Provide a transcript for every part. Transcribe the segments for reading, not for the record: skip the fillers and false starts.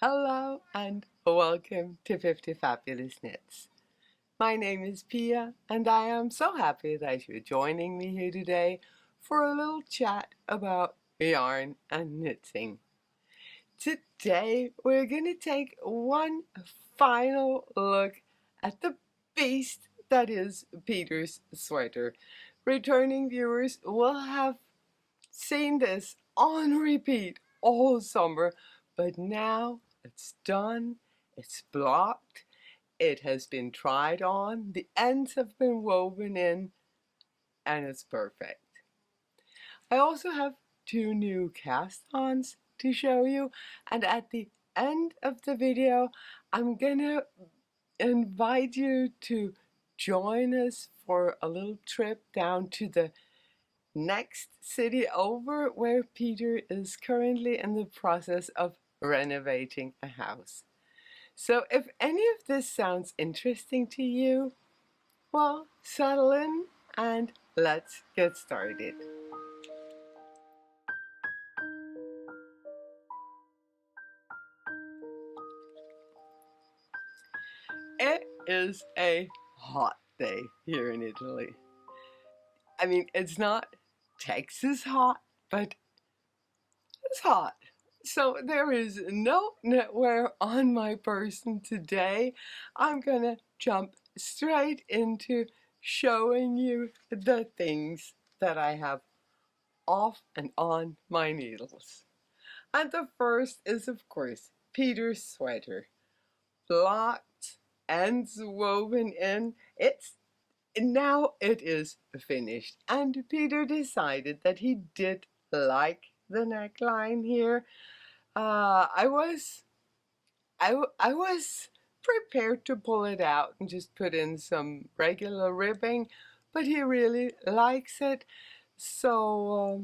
Hello and welcome to 50 Fabulous Knits. My name is Pia and I am so happy that you're joining me here today for a little chat about yarn and knitting. Today we're going to take one final look at the beast that is Peter's sweater. Returning viewers will have seen this on repeat all summer, but now it's done, it's blocked, it has been tried on, the ends have been woven in, and it's perfect. I also have two new cast-ons to show you, and at the end of the video I'm gonna invite you to join us for a little trip down to the next city over, where Peter is currently in the process of renovating a house. So if any of this sounds interesting to you, well, settle in and let's get started. It is a hot day here in Italy. I mean, it's not Texas hot, but it's hot. So there is no knitwear on my person today. I'm gonna jump straight into showing you the things that I have off and on my needles. And the first is, of course, Peter's sweater. Blocked, ends woven in. Now it is finished. And Peter decided that he did like the neckline here. I was prepared to pull it out and just put in some regular ribbing, but he really likes it, so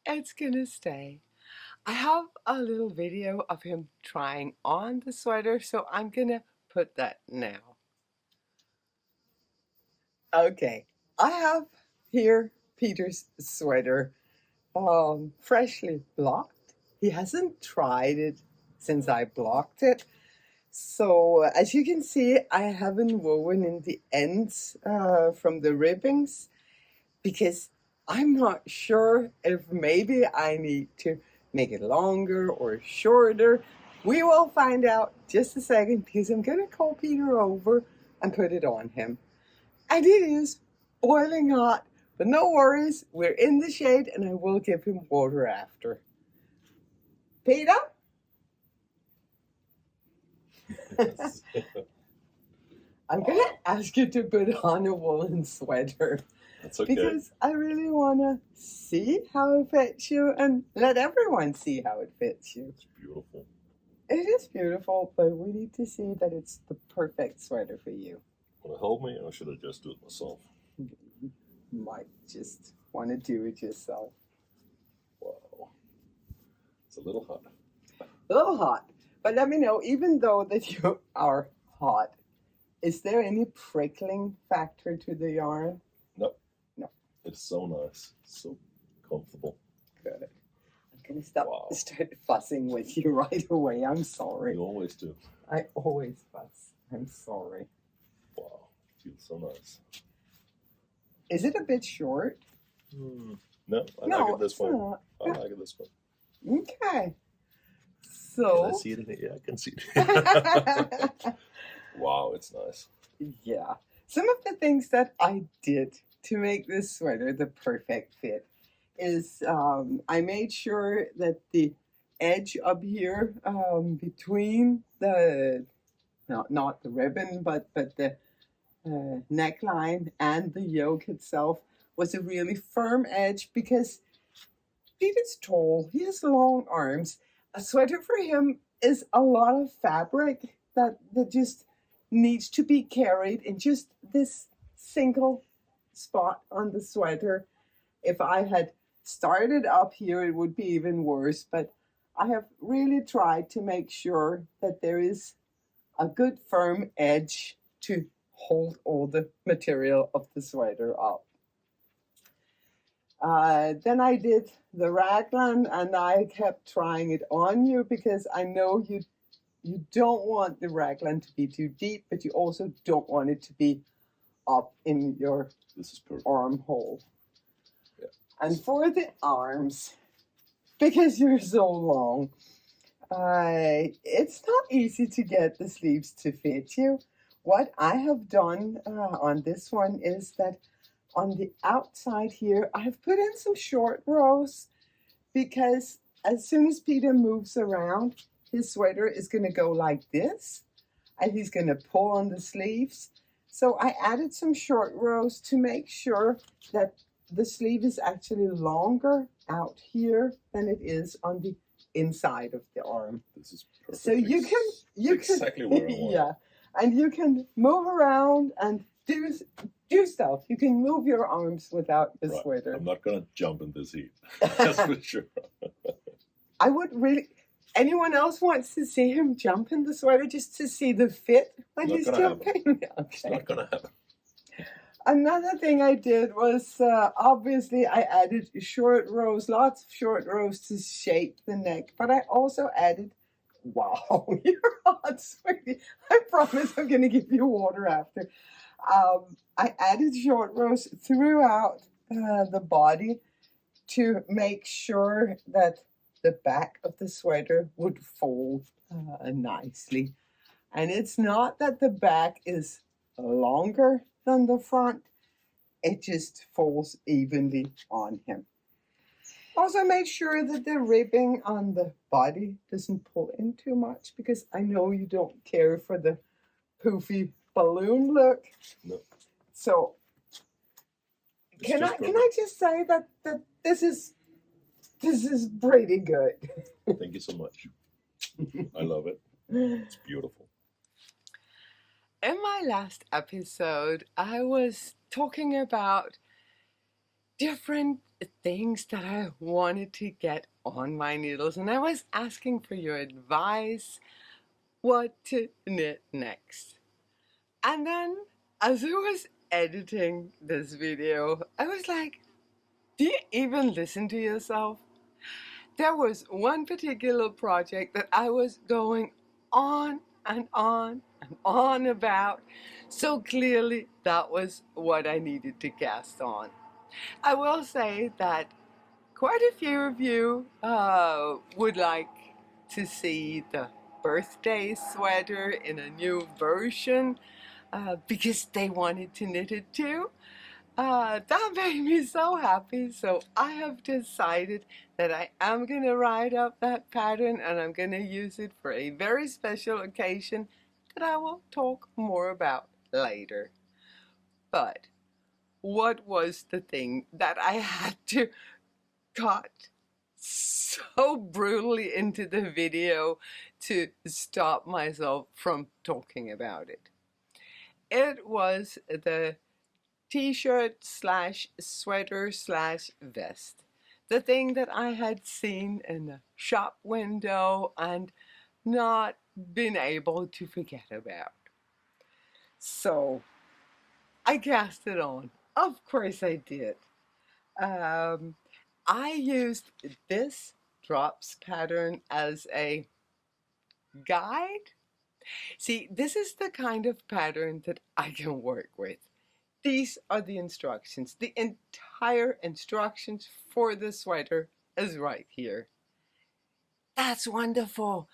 it's gonna stay. I have a little video of him trying on the sweater, so I'm gonna put that now. Okay, I have here Peter's sweater, freshly blocked. He hasn't tried it since I blocked it. So as you can see, I haven't woven in the ends from the ribbings because I'm not sure if maybe I need to make it longer or shorter. We will find out just a second because I'm going to call Peter over and put it on him. And it is boiling hot, but no worries, we're in the shade and I will give him water after. Peter? I'm going to ask you to put on a woolen sweater. That's okay. Because I really want to see how it fits you and let everyone see how it fits you. It's beautiful. It is beautiful, but we need to see that it's the perfect sweater for you. Want to help me, or should I just do it myself? You might just want to do it yourself. Wow. It's a little hot. A little hot. But let me know, even though that you are hot, is there any prickling factor to the yarn? No. No. It's so nice. So comfortable. Good. I'm going to start fussing with you right away. I'm sorry. You always do. I always fuss. I'm sorry. Wow. Feels so nice. Is it a bit short? No, I like it this way. I like it this way. Okay. So. Can I see it in it? Yeah, I can see it. Wow, it's nice. Yeah. Some of the things that I did to make this sweater the perfect fit is I made sure that the edge up here between the, not the ribbon, but the neckline and the yoke itself was a really firm edge because Peter's tall, he has long arms. A sweater for him is a lot of fabric that just needs to be carried in just this single spot on the sweater. If I had started up here, it would be even worse, but I have really tried to make sure that there is a good firm edge to hold all the material of the sweater up. Then I did the raglan, and I kept trying it on you because I know you don't want the raglan to be too deep, but you also don't want it to be up in your armhole. Yeah. And for the arms, because you're so long, it's not easy to get the sleeves to fit you. What I have done on this one is that on the outside here, I've put in some short rows because as soon as Peter moves around, his sweater is going to go like this, and he's going to pull on the sleeves. So I added some short rows to make sure that the sleeve is actually longer out here than it is on the inside of the arm. This is perfect. So you can exactly where I want. Yeah, and you can move around and do stuff. You can move your arms without the sweater. I'm not gonna jump in this heat. That's for sure. I would really. Anyone else wants to see him jump in the sweater just to see the fit when he's jumping? Okay. It's not gonna happen. Another thing I did was, obviously I added short rows, lots of short rows to shape the neck, but I also added, wow, you're hot, sweetie. I promise I'm going to give you water after. I added short rows throughout the body to make sure that the back of the sweater would fold nicely. And it's not that the back is longer than the front, it just folds evenly on him. Also make sure that the ribbing on the body doesn't pull in too much, because I know you don't care for the poofy balloon look. No. So can I just say that this is pretty good. Thank you so much. I love it. It's beautiful. In my last episode, I was talking about different things that I wanted to get on my needles, and I was asking for your advice what to knit next. And then as I was editing this video, I was like, do you even listen to yourself? There was one particular project that I was going on and on and on about, so clearly that was what I needed to cast on. I will say that quite a few of you would like to see the birthday sweater in a new version because they wanted to knit it too. That made me so happy, so I have decided that I am going to write up that pattern, and I'm going to use it for a very special occasion that I will talk more about later. But what was the thing that I had to cut so brutally into the video to stop myself from talking about it? It was the t-shirt slash sweater slash vest. The thing that I had seen in the shop window and not been able to forget about. So I cast it on. Of course I did. I used this drops pattern as a guide. See, this is the kind of pattern that I can work with. These are the instructions. The entire instructions for the sweater is right here. That's wonderful.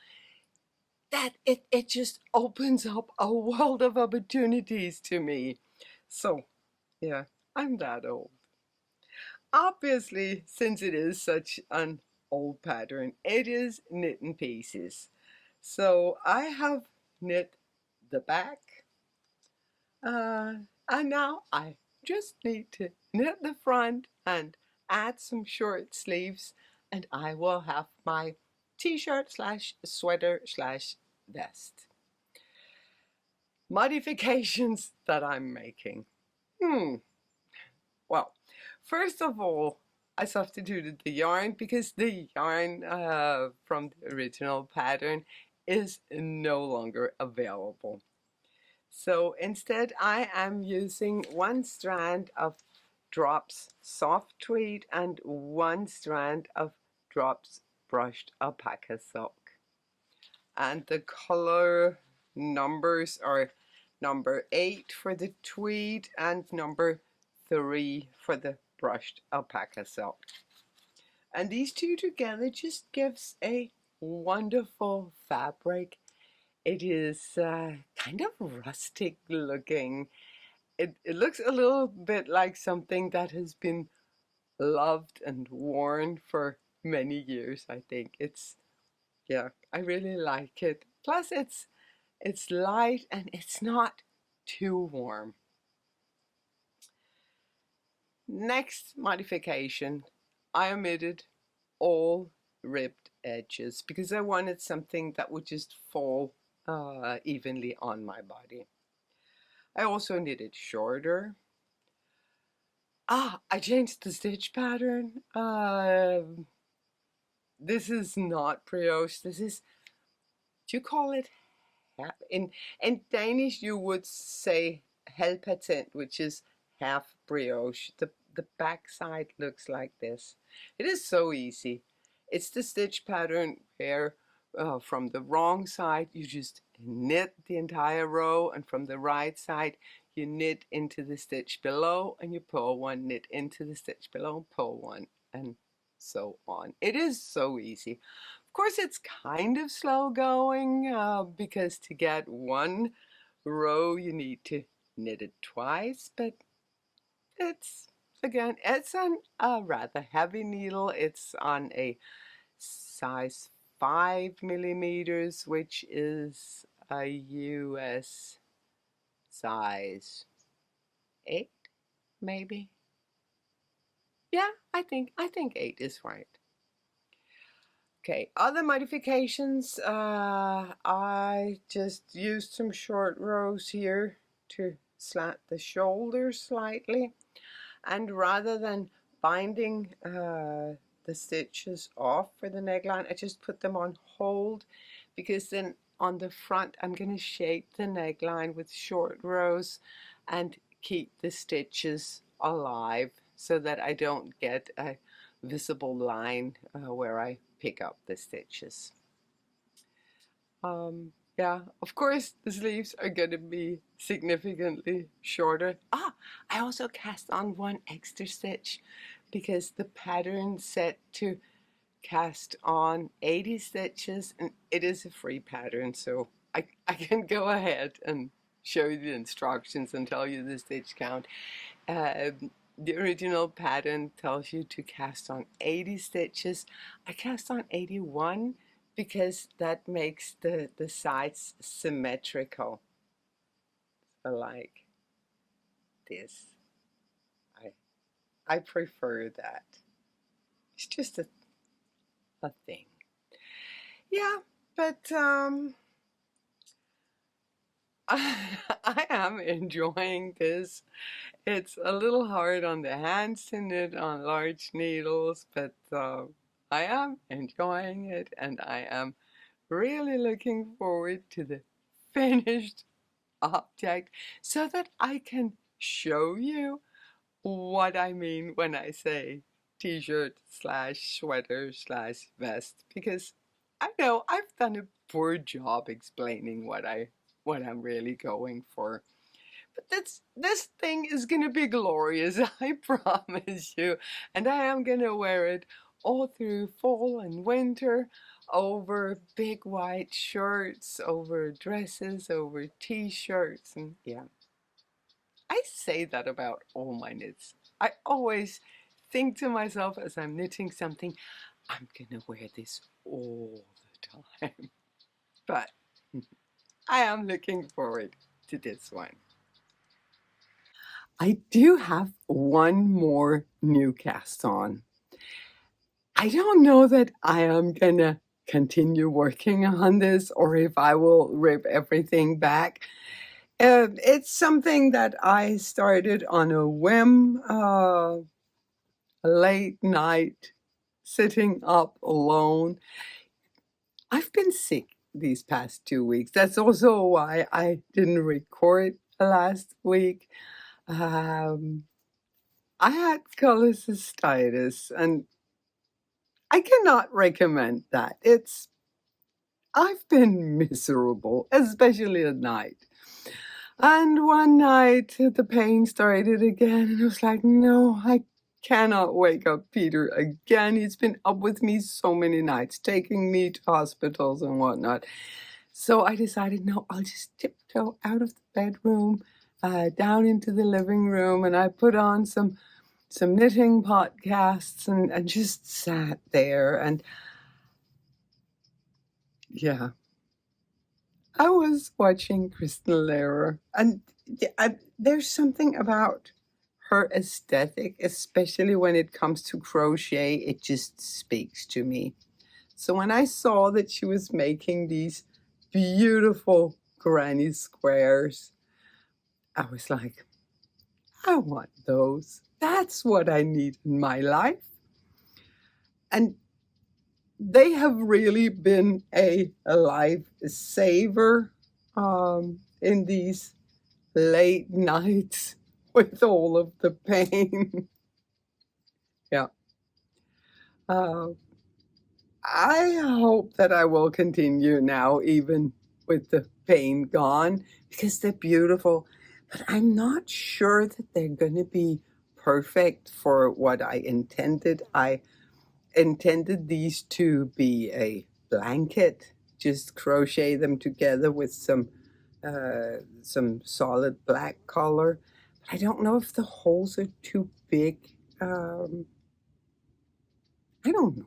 That it just opens up a world of opportunities to me. So, yeah, I'm that old. Obviously, since it is such an old pattern, it is knit in pieces. So I have knit the back, and now I just need to knit the front and add some short sleeves, and I will have my t-shirt slash sweater slash vest. Modifications that I'm making. Well, first of all, I substituted the yarn because the yarn from the original pattern is no longer available. So instead I am using one strand of drops soft tweed and 1 strand of drops brushed alpaca silk. And the color numbers are number 8 for the tweed and number 3 for the brushed alpaca silk. And these two together just gives a wonderful fabric. It is kind of rustic looking. It looks a little bit like something that has been loved and worn for many years, I think. Yeah, I really like it. Plus it's light and it's not too warm. Next modification, I omitted all ribbed edges because I wanted something that would just fall evenly on my body. I also knitted shorter. I changed the stitch pattern. This is not brioche. This is, do you call it half? In Danish, you would say halvpatent, which is half brioche. The back side looks like this. It is so easy. It's the stitch pattern where from the wrong side you just knit the entire row, and from the right side you knit into the stitch below and you pull one, knit into the stitch below, pull one, and so on. It is so easy. Of course, it's kind of slow going because to get one row you need to knit it twice, but it's, again, it's on a rather heavy needle. It's on a size 5 millimeters, which is a US size 8, maybe. Yeah, I think 8 is right. Okay, other modifications. I just used some short rows here to slant the shoulders slightly, and rather than binding the stitches off for the neckline, I just put them on hold, because then on the front I'm going to shape the neckline with short rows and keep the stitches alive so that I don't get a visible line where I pick up the stitches. Yeah, of course the sleeves are going to be significantly shorter. I also cast on 1 extra stitch because the pattern set to cast on 80 stitches, and it is a free pattern, so I can go ahead and show you the instructions and tell you the stitch count. The original pattern tells you to cast on 80 stitches. I cast on 81 because that makes the sides symmetrical, like this. I prefer that. It's just a thing. Yeah, but I am enjoying this. It's a little hard on the hands to knit on large needles, but I am enjoying it, and I am really looking forward to the finished object so that I can show you what I mean when I say t-shirt slash sweater slash vest, because I know I've done a poor job explaining what I'm really going for. But this thing is gonna be glorious, I promise you. And I am gonna wear it all through fall and winter, over big white shirts, over dresses, over t-shirts, and yeah. I say that about all my knits. I always think to myself as I'm knitting something, I'm gonna wear this all the time. But I am looking forward to this one. I do have one more new cast on. I don't know that I am gonna continue working on this or if I will rip everything back. It's something that I started on a whim, late night, sitting up alone. I've been sick these past 2 weeks. That's also why I didn't record last week. Um, I had cholecystitis, and I cannot recommend that. I've been miserable, especially at night. And one night the pain started again, and I was like, no, I cannot wake up Peter again. He's been up with me so many nights, taking me to hospitals and whatnot. So I decided, no, I'll just tiptoe out of the bedroom, down into the living room, and I put on some knitting podcasts and just sat there. And yeah, I was watching Kristen Lehrer, and there's something about her aesthetic, especially when it comes to crochet, it just speaks to me. So when I saw that she was making these beautiful granny squares, I was like, I want those. That's what I need in my life. And they have really been a lifesaver in these late nights with all of the pain. Yeah. I hope that I will continue now, even with the pain gone, because they're beautiful. But I'm not sure that they're going to be perfect for what I intended. I intended these to be a blanket, just crochet them together with some solid black color. But I don't know if the holes are too big. I don't know.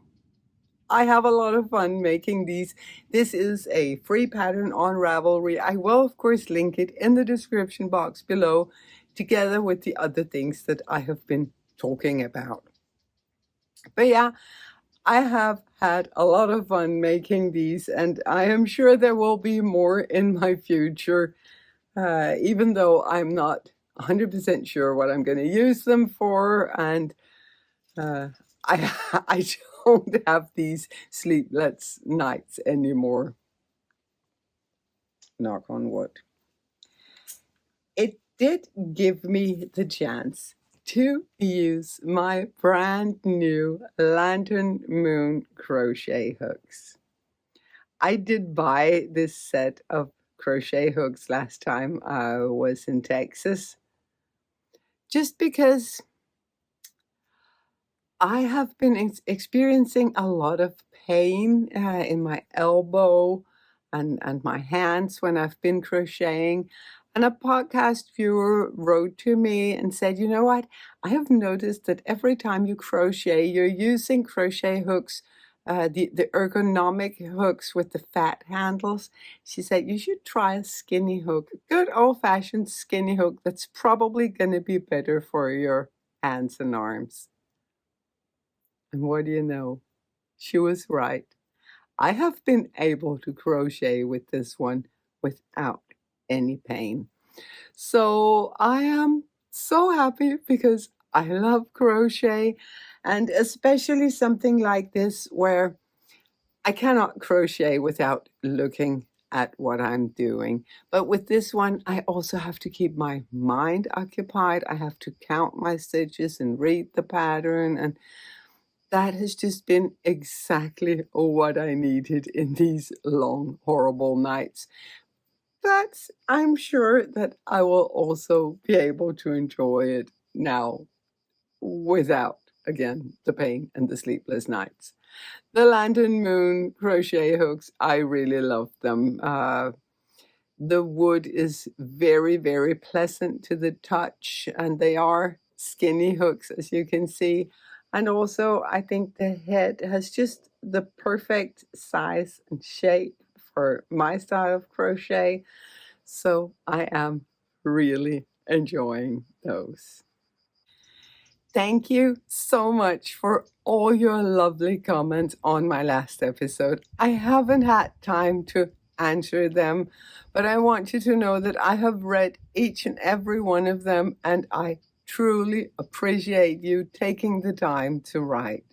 I have a lot of fun making these. This is a free pattern on Ravelry. I will, of course, link it in the description box below, together with the other things that I have been talking about. But yeah, I have had a lot of fun making these, and I am sure there will be more in my future, even though I'm not 100% sure what I'm going to use them for, and I don't have these sleepless nights anymore. Knock on wood. It did give me the chance to use my brand new Lantern Moon crochet hooks. I did buy this set of crochet hooks last time I was in Texas, just because I have been experiencing a lot of pain in my elbow and my hands when I've been crocheting. And a podcast viewer wrote to me and said, you know what? I have noticed that every time you crochet, you're using crochet hooks, the ergonomic hooks with the fat handles. She said, you should try a skinny hook, a good old-fashioned skinny hook that's probably going to be better for your hands and arms. And what do you know? She was right. I have been able to crochet with this one without any pain. So I am so happy because I love crochet, and especially something like this where I cannot crochet without looking at what I'm doing. But with this one, I also have to keep my mind occupied. I have to count my stitches and read the pattern, and that has just been exactly what I needed in these long, horrible nights. But I'm sure that I will also be able to enjoy it now without, again, the pain and the sleepless nights. The Lantern Moon crochet hooks, I really love them. The wood is very, very pleasant to the touch, and they are skinny hooks, as you can see. And also, I think the head has just the perfect size and shape for my style of crochet. So I am really enjoying those. Thank you so much for all your lovely comments on my last episode. I haven't had time to answer them, but I want you to know that I have read each and every one of them, and I truly appreciate you taking the time to write.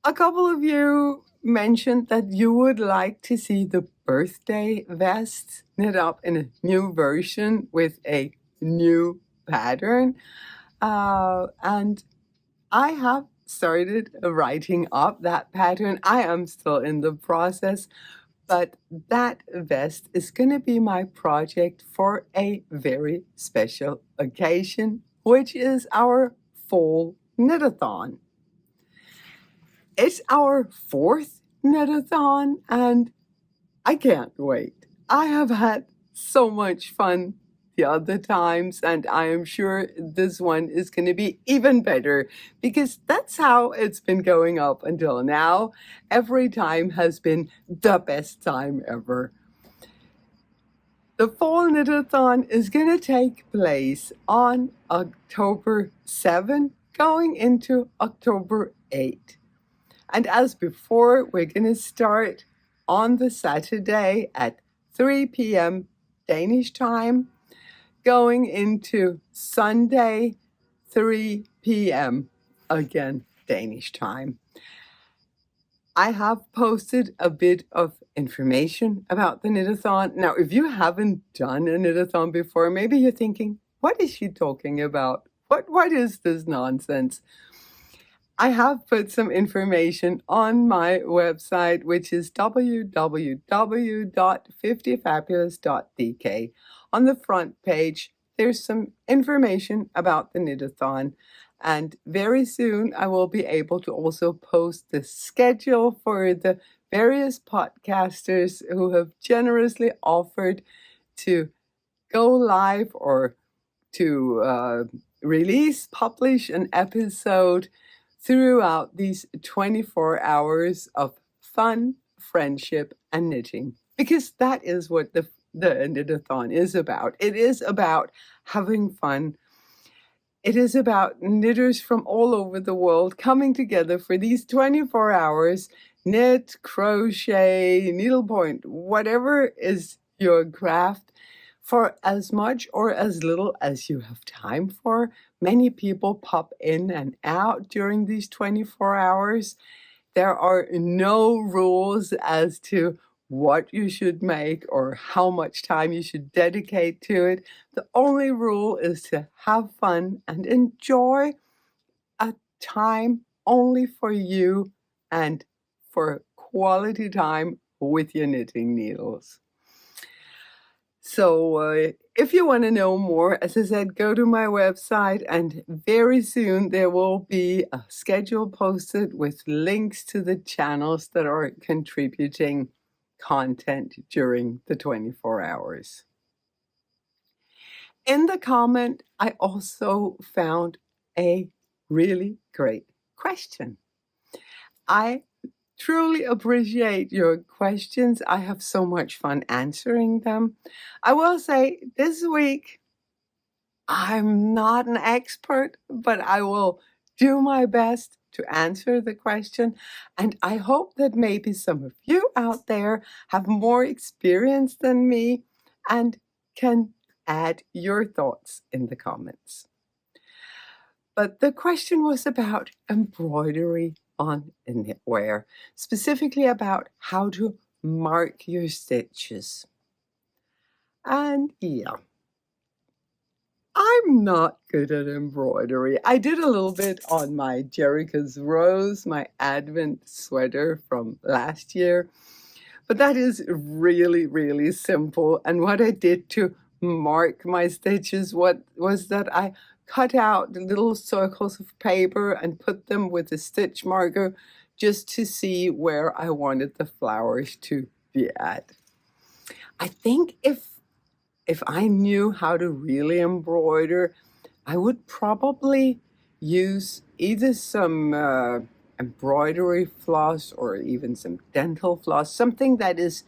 A couple of you mentioned that you would like to see the birthday vest knit up in a new version with a new pattern. And I have started writing up that pattern. I am still in the process, but that vest is going to be my project for a very special occasion, which is our fall knitathon. It's our 4th knitathon, and I can't wait. I have had so much fun the other times, and I am sure this one is going to be even better, because that's how it's been going up until now. Every time has been the best time ever. The Fall Knitathon is going to take place on October 7, going into October 8. And as before, we're going to start on the Saturday at 3 p.m. Danish time, going into Sunday, 3 p.m. again Danish time. I have posted a bit of information about the Knitathon. Now, if you haven't done a Knitathon before, maybe you're thinking, what is she talking about? What is this nonsense? I have put some information on my website, which is www.fiftyfabulous.dk. On the front page, there's some information about the Knitathon. And very soon, I will be able to also post the schedule for the various podcasters who have generously offered to go live or to publish an episode throughout these 24 hours of fun, friendship, and knitting. Because that is what the Knitathon is about. It is about having fun. It is about knitters from all over the world coming together for these 24 hours, knit, crochet, needlepoint, whatever is your craft, for as much or as little as you have time for. Many people pop in and out during these 24 hours. There are no rules as to what you should make or how much time you should dedicate to it. The only rule is to have fun and enjoy a time only for you and for quality time with your knitting needles. So if you want to know more, as I said, go to my website, and very soon there will be a schedule posted with links to the channels that are contributing content during the 24 hours. In the comment, I also found a really great question. I truly appreciate your questions. I have so much fun answering them. I will say this week, I'm not an expert, but I will do my best to answer the question. And I hope that maybe some of you out there have more experience than me and can add your thoughts in the comments. But the question was about embroidery on knitwear, specifically about how to mark your stitches. And yeah, I'm not good at embroidery. I did a little bit on my Jerica's Rose, my Advent sweater from last year, but that is really, really simple. And what I did to mark my stitches was that I cut out little circles of paper and put them with a stitch marker just to see where I wanted the flowers to be at. I think if I knew how to really embroider, I would probably use either some embroidery floss or even some dental floss, something that is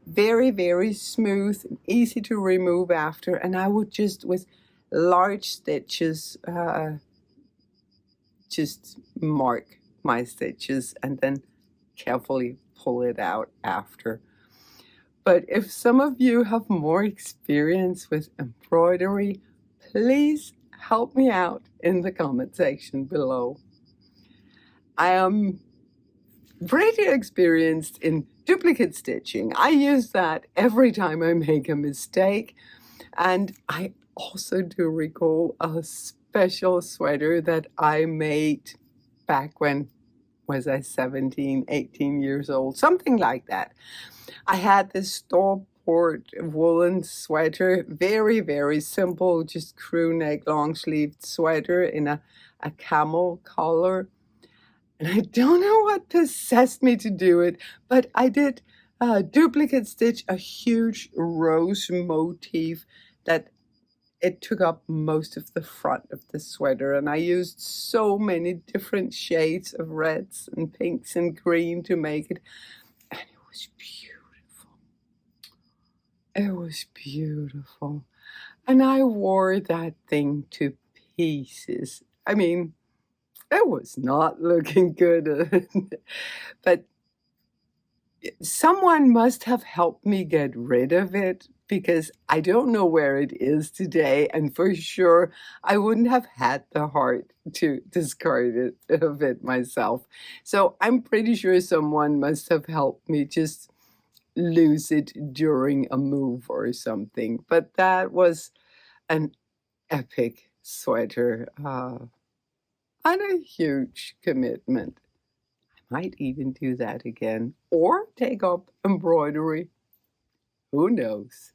very, very smooth and easy to remove after, and I would just, with large stitches, just mark my stitches and then carefully pull it out after. But if some of you have more experience with embroidery, please help me out in the comment section below. I am pretty experienced in duplicate stitching. I use that every time I make a mistake. And I also do recall a special sweater that I made back when was I 17, 18 years old, something like that. I had this store-bought woolen sweater, very, very simple, just crew neck, long-sleeved sweater in a camel color. And I don't know what possessed me to do it, but I did duplicate stitch a huge rose motif that it took up most of the front of the sweater, and I used so many different shades of reds and pinks and green to make it, and it was beautiful. It was beautiful. And I wore that thing to pieces. I mean, it was not looking good, but someone must have helped me get rid of it, because I don't know where it is today, and for sure I wouldn't have had the heart to discard it myself. So I'm pretty sure someone must have helped me just lose it during a move or something. But that was an epic sweater and a huge commitment. Might even do that again, or take up embroidery. Who knows?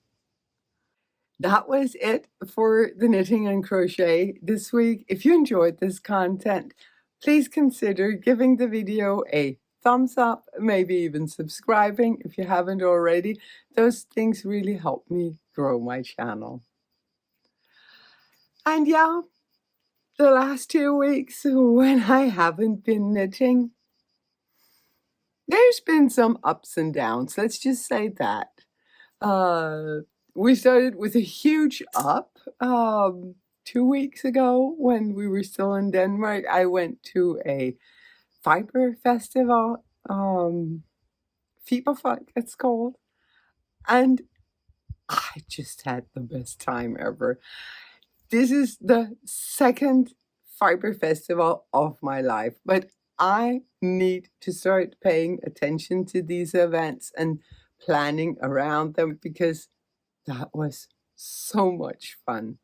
That was it for the knitting and crochet this week. If you enjoyed this content, please consider giving the video a thumbs up, maybe even subscribing if you haven't already. Those things really help me grow my channel. And yeah, the last 2 weeks when I haven't been knitting, there's been some ups and downs, let's just say that. We started with a huge up 2 weeks ago when we were still in Denmark. I went to a fiber festival, Fiberfolk it's called, and I just had the best time ever. This is the second fiber festival of my life, but I need to start paying attention to these events and planning around them, because that was so much fun.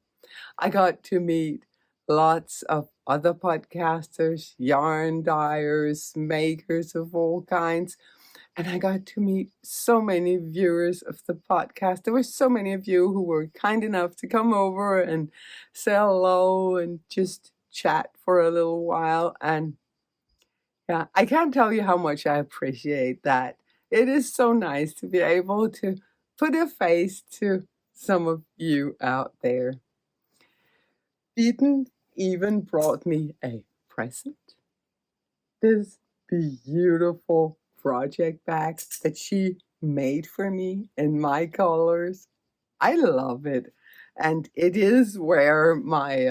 I got to meet lots of other podcasters, yarn dyers, makers of all kinds, and I got to meet so many viewers of the podcast. There were so many of you who were kind enough to come over and say hello and just chat for a little while. And yeah, I can't tell you how much I appreciate that. It is so nice to be able to put a face to some of you out there. Didnt even brought me a present. This beautiful project bag that she made for me in my colors. I love it. And it is where my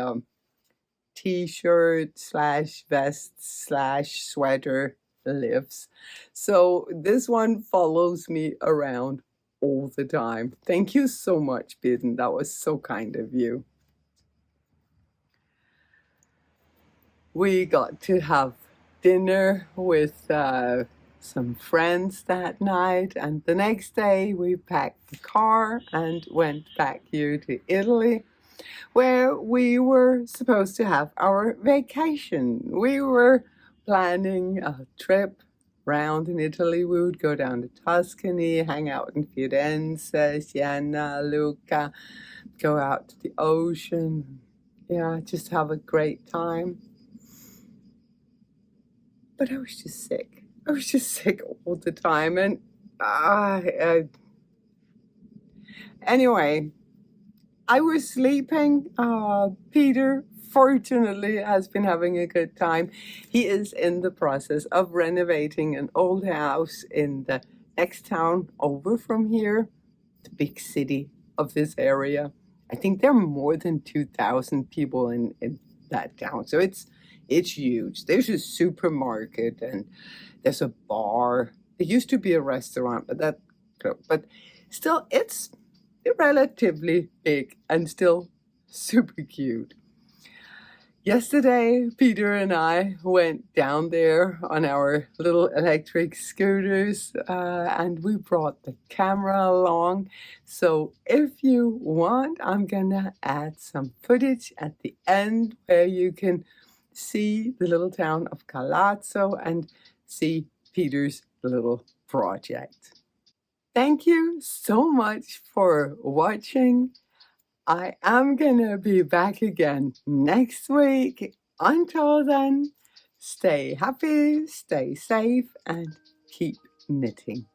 t-shirt slash vest slash sweater lives. So this one follows me around all the time. Thank you so much, Bidden. That was so kind of you. We got to have dinner with some friends that night, and the next day we packed the car and went back here to Italy, where we were supposed to have our vacation. We were planning a trip around in Italy. We would go down to Tuscany, hang out in Firenze, Siena, Lucca, go out to the ocean. Yeah, just have a great time. But I was just sick. I was just sick all the time. And anyway, I was sleeping. Peter, fortunately, has been having a good time. He is in the process of renovating an old house in the next town over from here, the big city of this area. I think there are more than 2,000 people in that town. So it's huge. There's a supermarket and there's a bar. There used to be a restaurant, but still it's relatively big and still super cute. Yesterday, Peter and I went down there on our little electric scooters and we brought the camera along. So if you want, I'm gonna add some footage at the end where you can see the little town of Calazzo and see Peter's little project. Thank you so much for watching. I am gonna be back again next week. Until then, stay happy, stay safe, and keep knitting.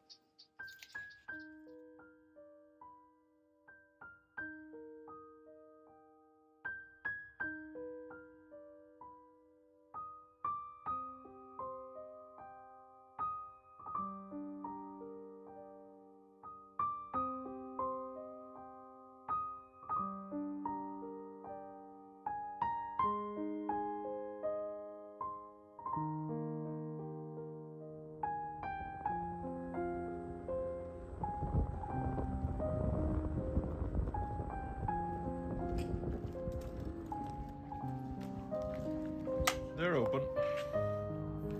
They're open.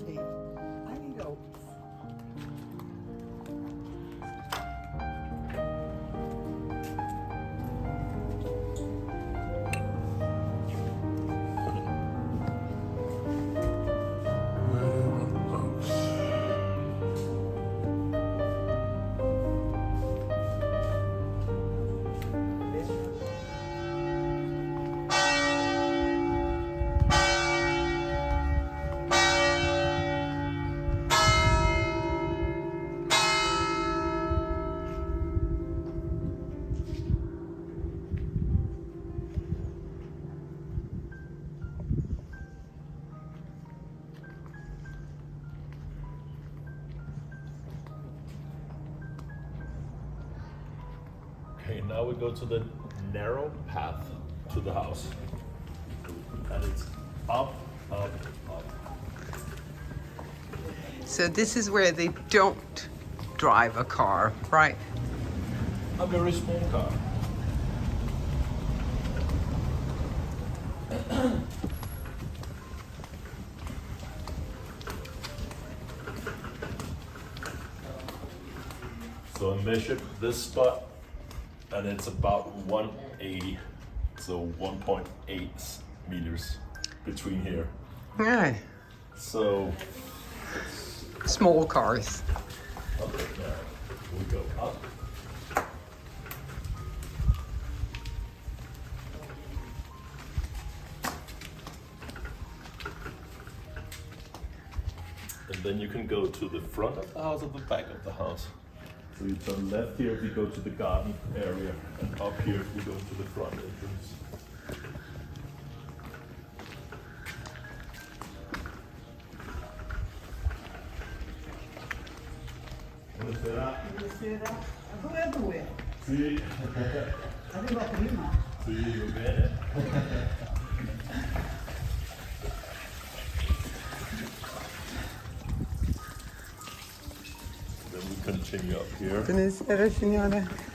I need to open. Okay, now we go to the narrow path to the house. And it's up, up, up. So this is where they don't drive a car, right? A very small car. So I measured this spot and it's about 180, so 1.8 meters between here. Yeah, So small cars. okay, now we go up. And then you can go to the front of the house or the back of the house. So you turn left here, we go to the garden area, and up here we go to the front entrance. Buonasera. Buonasera. Ma dove è due? Sì. Arriva prima. Sì, va bene. Then we continue up here. Buonasera, signora.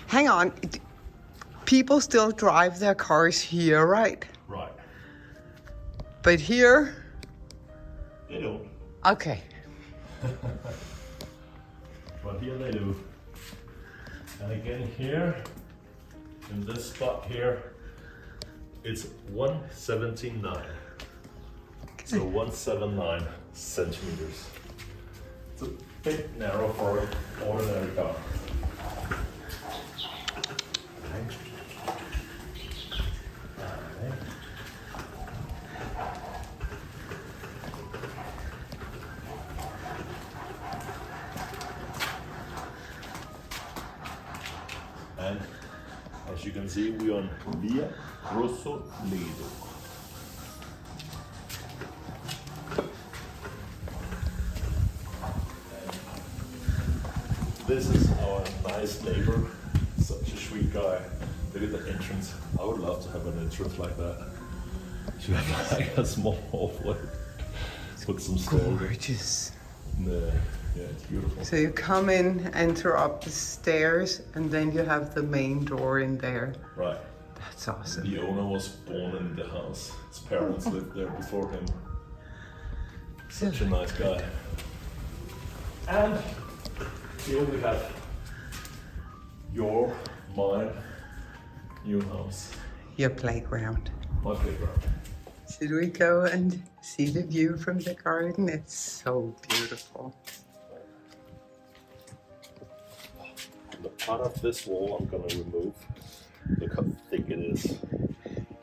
Hang on. People still drive their cars here, right? Right. But here? They don't. Okay. But here they do. And again here, in this spot here, it's 179. So 179 centimeters. It's a bit narrow for an ordinary car. And as you can see, we're on Via Rosso Lido. this is our nice neighbor. Such a sweet guy. Look at the entrance. I would love to have an entrance like that. You have like a small hallway with some stairs. Gorgeous. Yeah, it's beautiful. So you come in, enter up the stairs, and then you have the main door in there. Right. That's awesome. The owner was born in the house. His parents lived there before him. Such a nice guy. And here we have mine, new house. Your playground. My playground. Should we go and see the view from the garden? It's so beautiful. The part of this wall I'm gonna remove. Look how thick it is.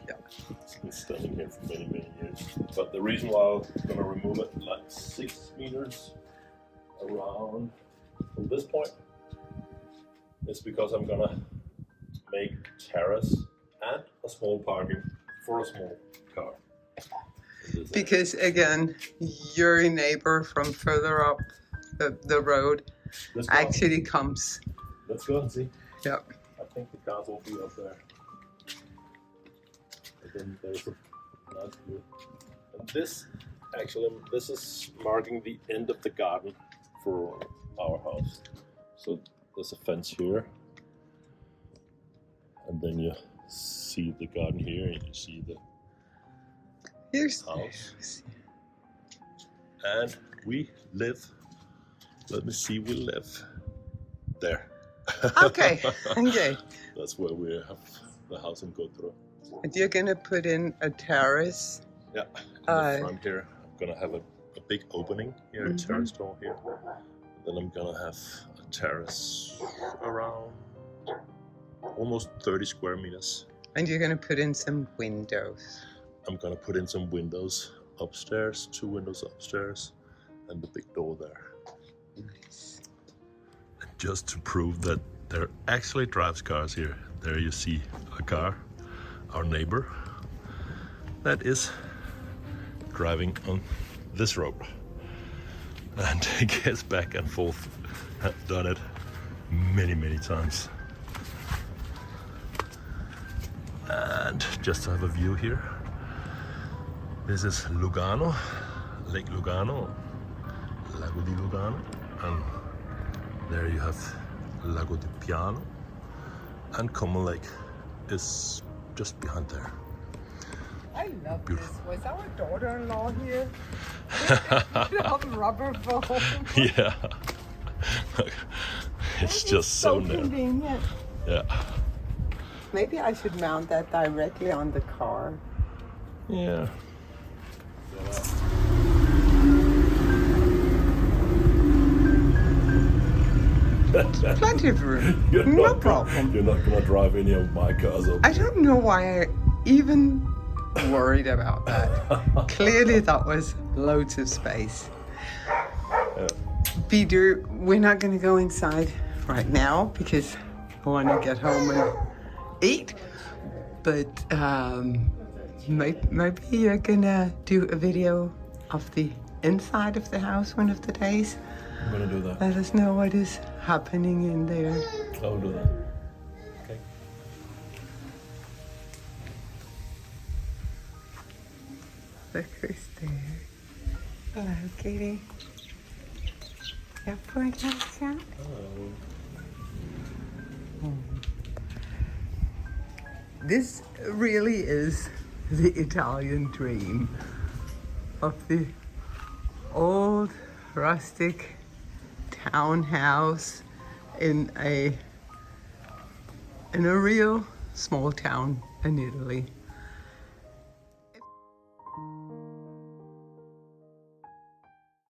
Yeah. It's been standing here for many, many years. But the reason why I'm gonna remove it like 6 meters around from this point is because I'm gonna make terrace and a small parking for a small car. Because again, your neighbor from further up the road actually comes. Let's go and see. Yep. I think the cars will be up there. And then there's a nice view. And this is marking the end of the garden for our house. So there's a fence here. And then you see the garden here and you see the house. And we live, let me see, we live there. Okay, okay. That's where we have the house in Gotro. And you're gonna put in a terrace. Yeah, in the front here, I'm gonna have a big opening here, a terrace door here. Then I'm gonna have a terrace around almost 30 square meters. And you're gonna put in some windows. I'm gonna put in some windows upstairs, 2 windows upstairs, and the big door there. Nice. Just to prove that there actually drives cars here. There you see a car, our neighbor, that is driving on this road. And he gets back and forth. I've done it many, many times. And just to have a view here, this is Lugano, Lake Lugano, Lago di Lugano, and there you have Lago di Piano, and Como Lake is just behind there. I love Beautiful. this. Was our daughter-in-law here? Rubber foam. Yeah, it's just so narrow. Convenient. Yeah. Maybe I should mount that directly on the car. Yeah. Plenty of room. No problem. You're not gonna drive any of my cars up. I don't know why I even worried about that. Clearly that was loads of space. Yeah. Peter, we're not going to go inside right now because I want to get home and eat. But maybe you're going to do a video of the inside of the house one of the days. I'm gonna do that. Let us know what is happening in there. I'll do that. Okay. Look who's there. Hello, Katie. Yeah, point out, Sam. Hello. This really is the Italian dream of the old rustic townhouse in a real small town in Italy.